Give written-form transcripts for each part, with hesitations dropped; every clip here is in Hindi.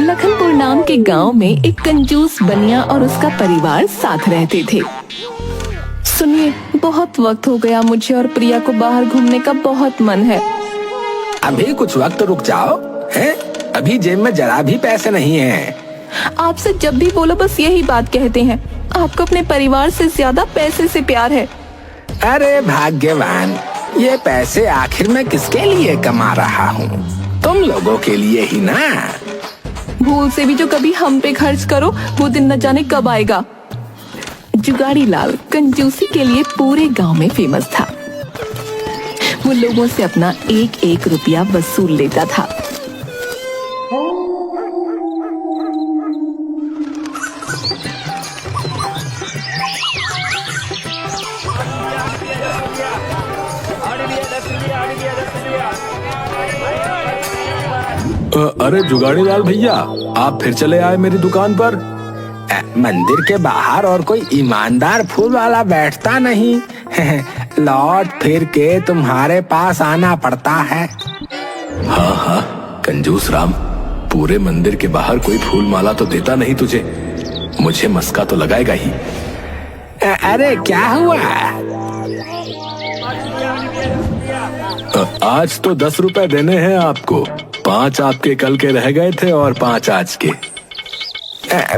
लखनपुर नाम के गांव में एक कंजूस बनिया और उसका परिवार साथ रहते थे। सुनिए, बहुत वक्त हो गया, मुझे और प्रिया को बाहर घूमने का बहुत मन है। अभी कुछ वक्त रुक जाओ, हैं? अभी जेब में जरा भी पैसे नहीं हैं। आपसे जब भी बोलो बस यही बात कहते हैं, आपको अपने परिवार से ज्यादा पैसे से प्यार है। अरे भाग्यवान, ये पैसे आखिर मैं किसके लिए कमा रहा हूँ? तुम लोगों के लिए ही ना। भूल से भी जो कभी हम पे खर्च करो वो दिन न जाने कब आएगा। जुगाड़ी लाल कंजूसी के लिए पूरे गांव में फेमस था। वो लोगों से अपना एक एक रुपया वसूल लेता था। अरे जुगाड़ी लाल भैया, आप फिर चले आए मेरी दुकान पर। मंदिर के बाहर और कोई ईमानदार फूल वाला बैठता नहीं। लौट फिर के तुम्हारे पास आना पड़ता है। हाँ हाँ कंजूस राम, पूरे मंदिर के बाहर कोई फूल माला तो देता नहीं तुझे, मुझे मस्का तो लगाएगा ही। अरे क्या हुआ? आज तो 10 रुपए देने हैं आपको। 5 आपके कल के रह गए थे और 5 आज के।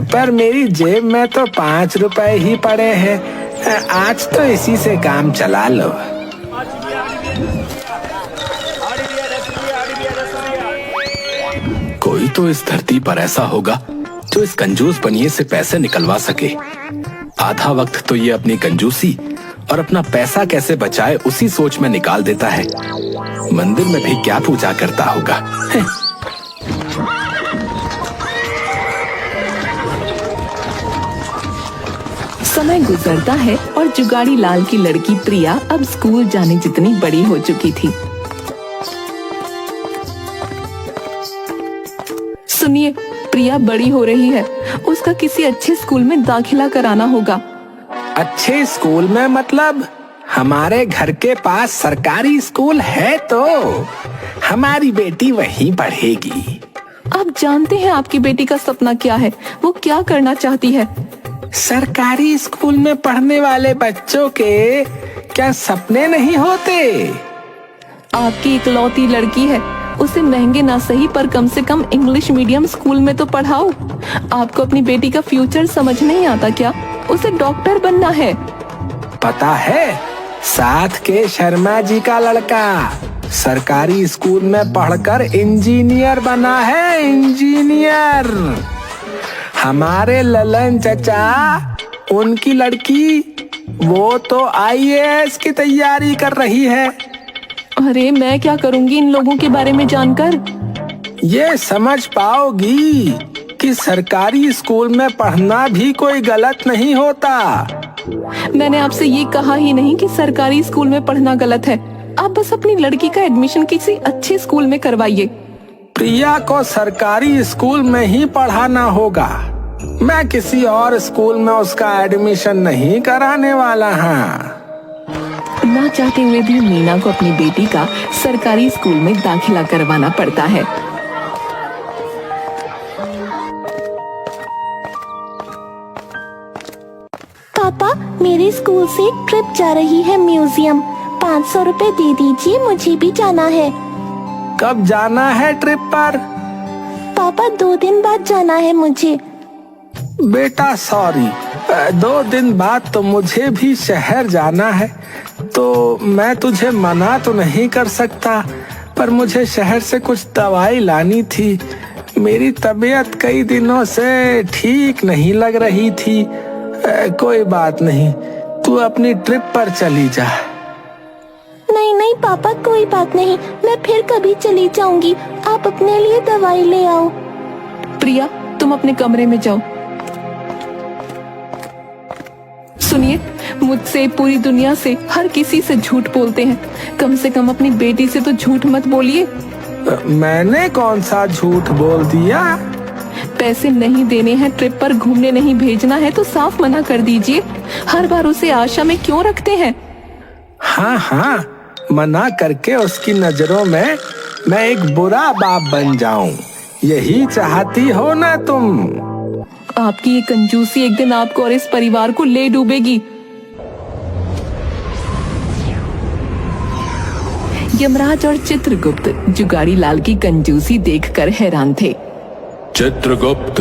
पर मेरी जेब में तो 5 रुपए ही पड़े हैं। आज तो इसी से काम चला लो। कोई तो इस धरती पर ऐसा होगा जो इस कंजूस बनिए से पैसे निकलवा सके। आधा वक्त तो ये अपनी कंजूसी और अपना पैसा कैसे बचाए उसी सोच में निकाल देता है। मंदिर में भी क्या पूजा करता होगा। समय गुजरता है और जुगाड़ी लाल की लड़की प्रिया अब स्कूल जाने जितनी बड़ी हो चुकी थी। सुनिए, प्रिया बड़ी हो रही है, उसका किसी अच्छे स्कूल में दाखिला कराना होगा। अच्छे स्कूल में मतलब? हमारे घर के पास सरकारी स्कूल है तो हमारी बेटी वहीं पढ़ेगी। आप जानते हैं आपकी बेटी का सपना क्या है, वो क्या करना चाहती है? सरकारी स्कूल में पढ़ने वाले बच्चों के क्या सपने नहीं होते? आपकी इकलौती लड़की है, उसे महंगे ना सही पर कम से कम इंग्लिश मीडियम स्कूल में तो पढ़ाओ। आपको अपनी बेटी का फ्यूचर समझ नहीं आता क्या? उसे डॉक्टर बनना है। पता है, साथ के शर्मा जी का लड़का सरकारी स्कूल में पढ़कर इंजीनियर बना है। इंजीनियर। हमारे ललन चचा, उनकी लड़की, वो तो आईएएस की तैयारी कर रही है। अरे मैं क्या करूंगी इन लोगों के बारे में जानकर? ये समझ पाओगी कि सरकारी स्कूल में पढ़ना भी कोई गलत नहीं होता। मैंने आपसे ये कहा ही नहीं कि सरकारी स्कूल में पढ़ना गलत है। आप बस अपनी लड़की का एडमिशन किसी अच्छे स्कूल में करवाइए। प्रिया को सरकारी स्कूल में ही पढ़ाना होगा। मैं किसी और स्कूल में उसका एडमिशन नहीं कराने वाला हूँ। ना चाहते हुए भी मीना को अपनी बेटी का सरकारी स्कूल में दाखिला करवाना पड़ता है। पापा, मेरे स्कूल से एक ट्रिप जा रही है म्यूजियम। 500 रुपए दे दीजिए, मुझे भी जाना है। कब जाना है ट्रिप पर? पापा 2 दिन बाद जाना है मुझे। बेटा सॉरी, 2 दिन बाद तो मुझे भी शहर जाना है, तो मैं तुझे मना तो नहीं कर सकता, पर मुझे शहर से कुछ दवाई लानी थी। मेरी तबीयत कई दिनों से ठीक नहीं लग रही थी। कोई बात नहीं, तू अपनी ट्रिप पर चली जा। नहीं नहीं पापा, कोई बात नहीं, मैं फिर कभी चली जाऊंगी। आप अपने लिए दवाई ले आओ। प्रिया, तुम अपने कमरे में जाओ। सुनिए, मुझसे, पूरी दुनिया से, हर किसी से झूठ बोलते हैं। कम से कम अपनी बेटी से तो झूठ मत बोलिए। मैंने कौन सा झूठ बोल दिया? पैसे नहीं देने हैं, ट्रिप पर घूमने नहीं भेजना है तो साफ मना कर दीजिए। हर बार उसे आशा में क्यों रखते हैं? हाँ हाँ, मना करके उसकी नजरों में मैं एक बुरा बाप बन जाऊं, यही चाहती हो ना तुम? आपकी ये कंजूसी एक दिन आपको और इस परिवार को ले डूबेगी। यमराज और चित्रगुप्त जुगाड़ी लाल की कंजूसी देखकर हैरान थे। चित्रगुप्त,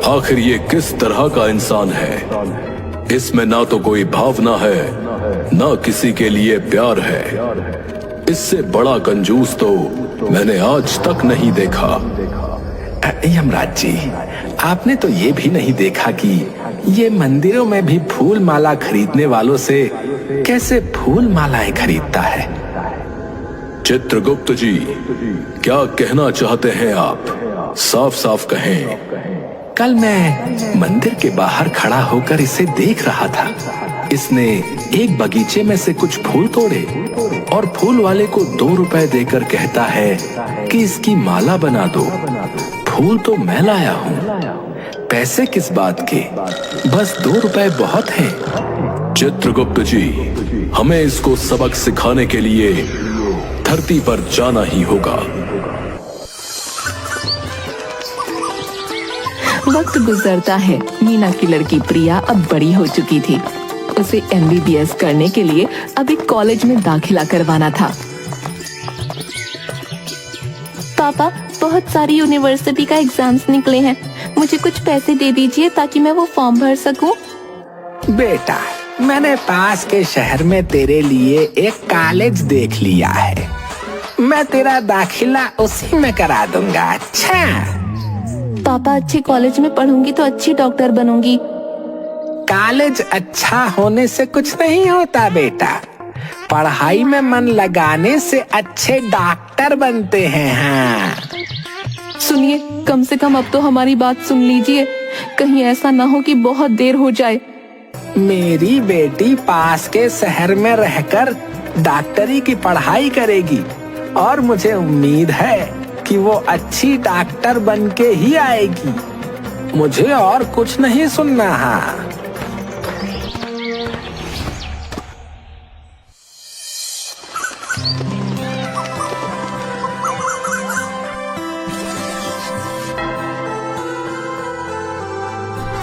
आखिर ये किस तरह का इंसान है? इसमें ना तो कोई भावना है, ना किसी के लिए प्यार है। इससे बड़ा कंजूस तो मैंने आज तक नहीं देखा। यमराज जी, आपने तो ये भी नहीं देखा कि ये मंदिरों में भी फूल माला खरीदने वालों से कैसे फूल मालाएं खरीदता है। चित्रगुप्त जी, क्या कहना चाहते हैं आप? साफ साफ कहें। कल मैं मंदिर के बाहर खड़ा होकर इसे देख रहा था। इसने एक बगीचे में से कुछ फूल तोड़े और फूल वाले को 2 रुपए देकर कहता है कि इसकी माला बना दो। फूल तो मैं लाया हूँ, पैसे किस बात के, बस 2 रुपए बहुत हैं। चित्रगुप्त जी, हमें इसको सबक सिखाने के लिए धरती पर जाना ही होगा। वक्त गुजरता है। मीना की लड़की प्रिया अब बड़ी हो चुकी थी। उसे MBBS करने के लिए अब एक कॉलेज में दाखिला करवाना था। पापा, बहुत सारी यूनिवर्सिटी का एग्जाम्स निकले हैं, मुझे कुछ पैसे दे दीजिए ताकि मैं वो फॉर्म भर सकूं। बेटा, मैंने पास के शहर में तेरे लिए एक कॉलेज देख लिया है। मैं तेरा दाखिला उसी में करा दूंगा। अच्छा पापा, अच्छे कॉलेज में पढ़ूंगी तो अच्छी डॉक्टर बनूंगी। कॉलेज अच्छा होने से कुछ नहीं होता बेटा, पढ़ाई में मन लगाने से अच्छे डॉक्टर बनते हैं। हाँ सुनिए, कम से कम अब तो हमारी बात सुन लीजिए। कहीं ऐसा ना हो कि बहुत देर हो जाए। मेरी बेटी पास के शहर में रहकर डॉक्टरी की पढ़ाई करेगी और मुझे उम्मीद है कि वो अच्छी डॉक्टर बन के ही आएगी। मुझे और कुछ नहीं सुनना। हाँ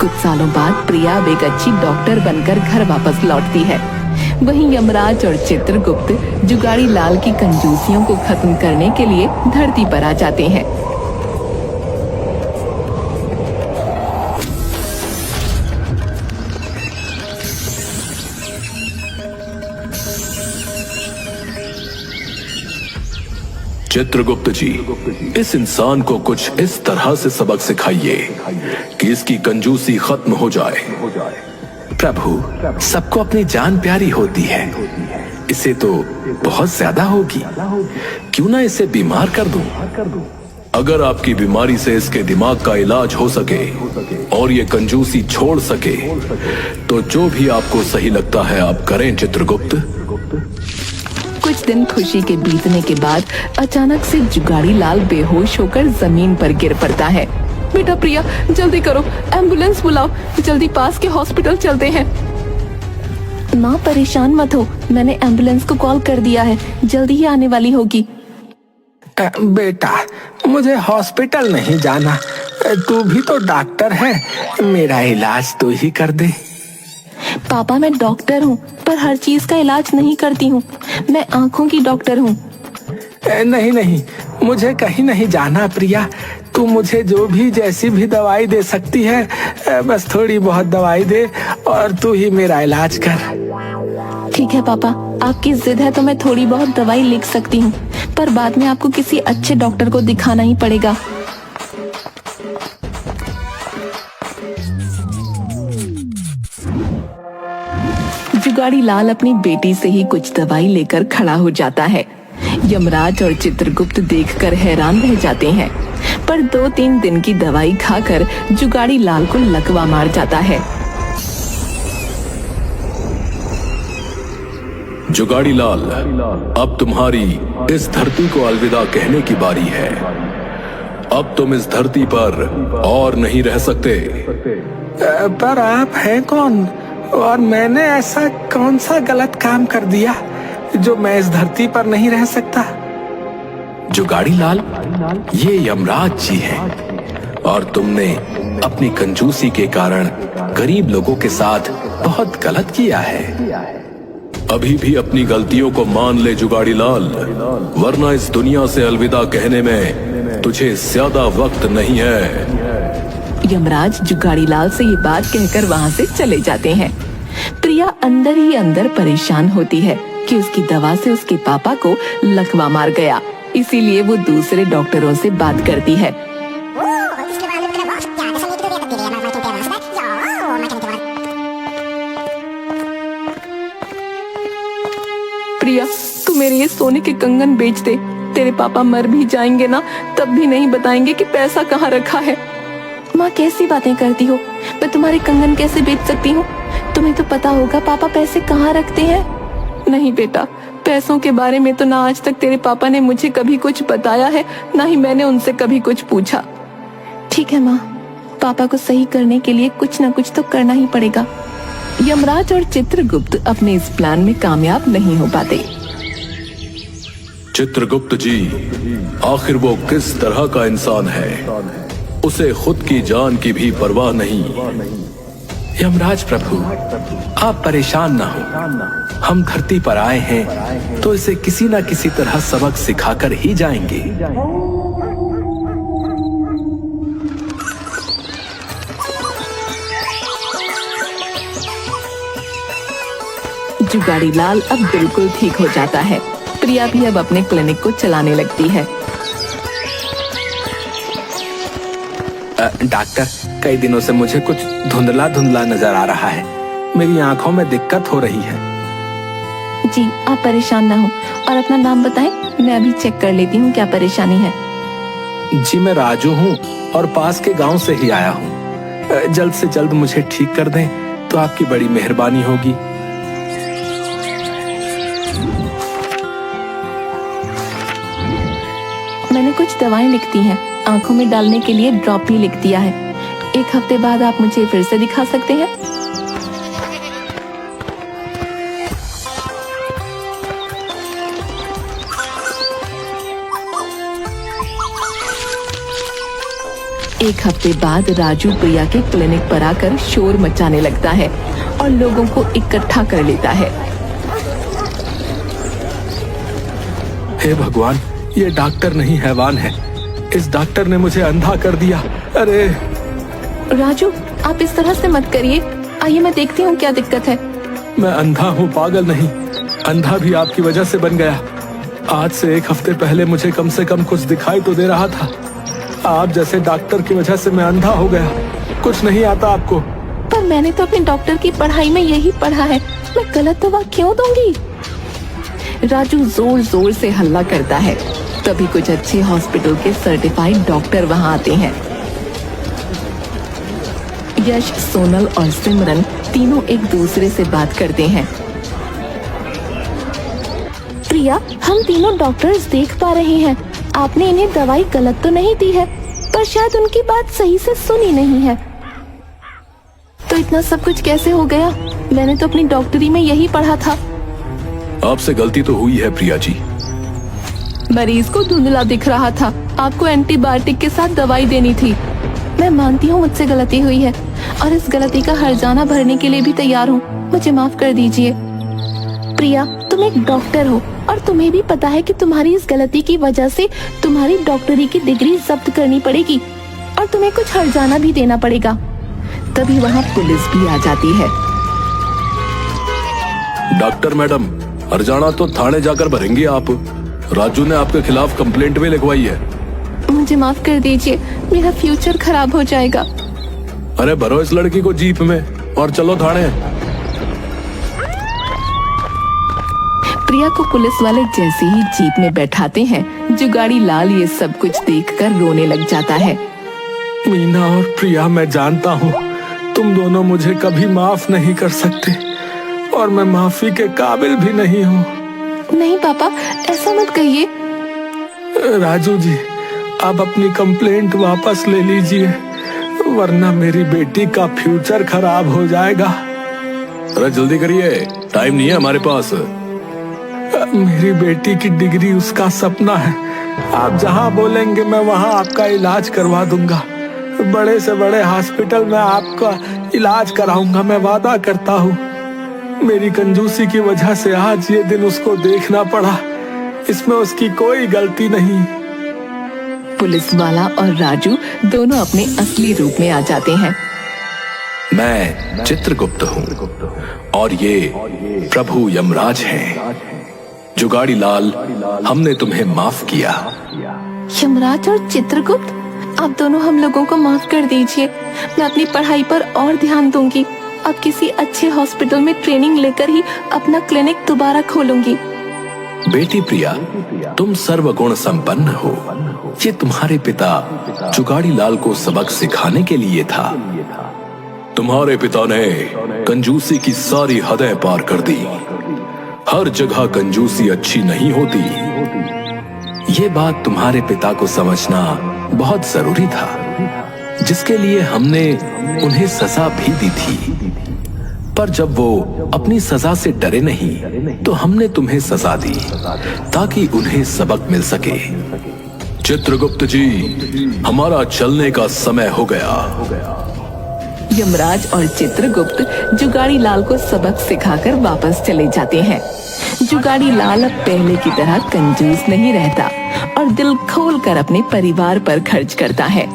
कुछ सालों बाद प्रिया अब एक अच्छी डॉक्टर बनकर घर वापस लौटती है। वहीं यमराज और चित्रगुप्त जुगाड़ी लाल की कंजूसियों को खत्म करने के लिए धरती पर आ जाते हैं। चित्रगुप्त जी, इस इंसान को कुछ इस तरह से सबक सिखाइए कि इसकी कंजूसी खत्म हो जाए। प्रभु, सबको अपनी जान प्यारी होती है, इसे तो बहुत ज्यादा होगी। क्यों ना इसे बीमार कर दूं? अगर आपकी बीमारी से इसके दिमाग का इलाज हो सके और ये कंजूसी छोड़ सके तो जो भी आपको सही लगता है आप करें चित्रगुप्त। कुछ दिन खुशी के बीतने के बाद अचानक से जुगाड़ी लाल बेहोश होकर जमीन पर गिर पड़ता है। बेटा प्रिया, जल्दी करो, एम्बुलेंस बुलाओ, जल्दी पास के हॉस्पिटल चलते हैं। माँ, परेशान मत हो, मैंने एम्बुलेंस को कॉल कर दिया है, जल्दी ही आने वाली होगी। बेटा, मुझे हॉस्पिटल नहीं जाना, तू भी तो डॉक्टर है, मेरा इलाज तो ही कर दे। पापा, मैं डॉक्टर हूँ पर हर चीज का इलाज नहीं करती हूँ, मैं आँखों की डॉक्टर हूँ। नहीं नहीं, मुझे कहीं नहीं जाना प्रिया, तू मुझे जो भी जैसी भी दवाई दे सकती है, बस थोड़ी बहुत दवाई दे और तू ही मेरा इलाज कर। ठीक है पापा, आपकी जिद है तो मैं थोड़ी बहुत दवाई लिख सकती हूँ, पर बाद में आपको किसी अच्छे डॉक्टर को दिखाना ही पड़ेगा। जुगाड़ी लाल अपनी बेटी से ही कुछ दवाई लेकर खड़ा हो जाता है। यमराज और चित्रगुप्त देखकर हैरान रह जाते हैं, पर 2-3 दिन की दवाई खाकर जुगाड़ी लाल को लकवा मार जाता है। जुगाड़ी लाल, अब तुम्हारी इस धरती को अलविदा कहने की बारी है। अब तुम इस धरती पर और नहीं रह सकते। पर आप हैं कौन और मैंने ऐसा कौन सा गलत काम कर दिया जो मैं इस धरती पर नहीं रह सकता? जुगाड़ी लाल, ये यमराज जी हैं और तुमने अपनी कंजूसी के कारण गरीब लोगों के साथ बहुत गलत किया है। अभी भी अपनी गलतियों को मान ले जुगाड़ी लाल, वरना इस दुनिया से अलविदा कहने में तुझे ज्यादा वक्त नहीं है। यमराज जुगाड़ी लाल से ये बात कहकर वहाँ से चले जाते हैं। प्रिया अंदर ही अंदर परेशान होती है कि उसकी दवा से उसके पापा को लकवा मार गया, इसीलिए वो दूसरे डॉक्टरों से बात करती है। प्रिया, तू मेरे ये सोने के कंगन बेच दे। तेरे पापा मर भी जाएंगे ना, तब भी नहीं बताएंगे कि पैसा कहाँ रखा है। माँ, कैसी बातें करती हो? मैं तुम्हारे कंगन कैसे बेच सकती हूँ? तुम्हें तो पता होगा पापा पैसे कहाँ रखते हैं। नहीं बेटा, पैसों के बारे में तो ना आज तक तेरे पापा ने मुझे कभी कुछ बताया है, ना ही मैंने उनसे कभी कुछ पूछा। ठीक है माँ, पापा को सही करने के लिए कुछ ना कुछ तो करना ही पड़ेगा। यमराज और चित्रगुप्त अपने इस प्लान में कामयाब नहीं हो पाते। चित्रगुप्त जी, आखिर वो किस तरह का इंसान है? उसे खुद की जान की भी परवाह नहीं। यमराज प्रभु, आप परेशान ना हो। हम धरती पर आए हैं तो इसे किसी ना किसी तरह सबक सिखाकर ही जाएंगे। जुगाड़ी लाल अब बिल्कुल ठीक हो जाता है। प्रिया भी अब अपने क्लिनिक को चलाने लगती है। डॉक्टर, कई दिनों से मुझे कुछ धुंधला धुंधला नजर आ रहा है। मेरी आंखों में दिक्कत हो रही है। जी, आप परेशान ना हो और अपना नाम बताएं, मैं अभी चेक कर लेती हूँ क्या परेशानी है। जी, मैं राजू हूँ और पास के गांव से ही आया हूँ। जल्द से जल्द मुझे ठीक कर दें तो आपकी बड़ी मेहरबानी होगी। मैंने कुछ दवाएं लिख दी हैं, आंखों में डालने के लिए ड्रॉप भी लिख दिया है। 1 हफ्ते बाद आप मुझे फिर से दिखा सकते हैं। एक हफ्ते बाद राजू प्रिया के क्लिनिक पर आकर शोर मचाने लगता है और लोगों को इकट्ठा कर लेता है। हे भगवान, ये डॉक्टर नहीं हैवान है। इस डॉक्टर ने मुझे अंधा कर दिया। अरे राजू, आप इस तरह से मत करिए। आइए मैं देखती हूँ क्या दिक्कत है। मैं अंधा हूँ, पागल नहीं। अंधा भी आपकी वजह से बन गया। आज से 1 हफ्ते पहले मुझे कम से कम कुछ दिखाई तो दे रहा था। आप जैसे डॉक्टर की वजह से मैं अंधा हो गया। कुछ नहीं आता आपको। पर मैंने तो अपने डॉक्टर की पढ़ाई में यही पढ़ा है, मैं गलत दवा क्यों दूंगी? राजू जोर जोर से हल्ला करता है। तभी कुछ अच्छे हॉस्पिटल के सर्टिफाइड डॉक्टर वहाँ आते हैं। यश, सोनल और सिमरन तीनों एक दूसरे से बात करते हैं। प्रिया, हम तीनों डॉक्टर्स देख पा रहे हैं आपने इन्हें दवाई गलत तो नहीं दी है, पर शायद उनकी बात सही से सुनी नहीं है। तो इतना सब कुछ कैसे हो गया? मैंने तो अपनी डॉक्टरी में यही पढ़ा था। आपसे गलती तो हुई है प्रिया जी। मरीज को धुंधला दिख रहा था, आपको एंटीबायोटिक के साथ दवाई देनी थी। मैं मानती हूँ मुझसे गलती हुई है और इस गलती का हर्जाना भरने के लिए भी तैयार हूँ। मुझे माफ कर दीजिए। प्रिया, तुम एक डॉक्टर हो और तुम्हें भी पता है कि तुम्हारी इस गलती की वजह से तुम्हारी डॉक्टरी की डिग्री जब्त करनी पड़ेगी और तुम्हें कुछ हर्जाना भी देना पड़ेगा। तभी वहाँ पुलिस भी आ जाती है। डॉक्टर मैडम, हर्जाना तो थाने जाकर भरेंगी आप। राजू ने आपके खिलाफ कंप्लेंट भी लिखवाई है। मुझे माफ कर दीजिए, मेरा फ्यूचर खराब हो जाएगा। अरे भरो इस लड़की को जीप में और चलो थाने। प्रिया को पुलिस वाले जैसे ही जीप में बैठाते हैं, जुगाड़ी लाल ये सब कुछ देखकर रोने लग जाता है। मीना और प्रिया, मैं जानता हूँ तुम दोनों मुझे कभी माफ नहीं कर सकते और मैं माफी के काबिल भी नहीं हूँ। नहीं पापा, ऐसा मत कहिए। राजू जी, आप अपनी कंप्लेंट वापस ले लीजिए, वरना मेरी बेटी का फ्यूचर खराब हो जाएगा। अरे जल्दी करिए, टाइम नहीं है हमारे पास। मेरी बेटी की डिग्री उसका सपना है, आप जहाँ बोलेंगे मैं वहाँ आपका इलाज करवा दूंगा। बड़े से बड़े हॉस्पिटल में आपका इलाज कराऊंगा, मैं वादा करता हूँ। मेरी कंजूसी की वजह से आज ये दिन उसको देखना पड़ा, इसमें उसकी कोई गलती नहीं। पुलिस वाला और राजू दोनों अपने असली रूप में आ जाते हैं। मैं चित्रगुप्त हूँ और ये प्रभु यमराज हैं। जुगाड़ी लाल, हमने तुम्हें माफ किया। यमराज और चित्रगुप्त, आप दोनों हम लोगों को माफ कर दीजिए। मैं अपनी पढ़ाई पर और ध्यान दूंगी। अब किसी अच्छे हॉस्पिटल में ट्रेनिंग लेकर ही अपना क्लिनिक दोबारा खोलूंगी। बेटी प्रिया, तुम सर्वगुण संपन्न हो। ये तुम्हारे पिता जुगाड़ी लाल को सबक सिखाने के लिए था। तुम्हारे पिता ने कंजूसी की सारी हदें पार कर दी। हर जगह कंजूसी अच्छी नहीं होती। ये बात तुम्हारे पिता को समझना बहुत जरूरी था, जिसके लिए हमने उन्हें सजा भी दी थी। पर जब वो अपनी सजा से डरे नहीं, तो हमने तुम्हें सजा दी ताकि उन्हें सबक मिल सके। चित्रगुप्त जी, हमारा चलने का समय हो गया। यमराज और चित्रगुप्त जुगाड़ी लाल को सबक सिखाकर वापस चले जाते हैं। जुगाड़ी लाल अब पहले की तरह कंजूस नहीं रहता और दिल खोलकर अपने परिवार पर खर्च करता है।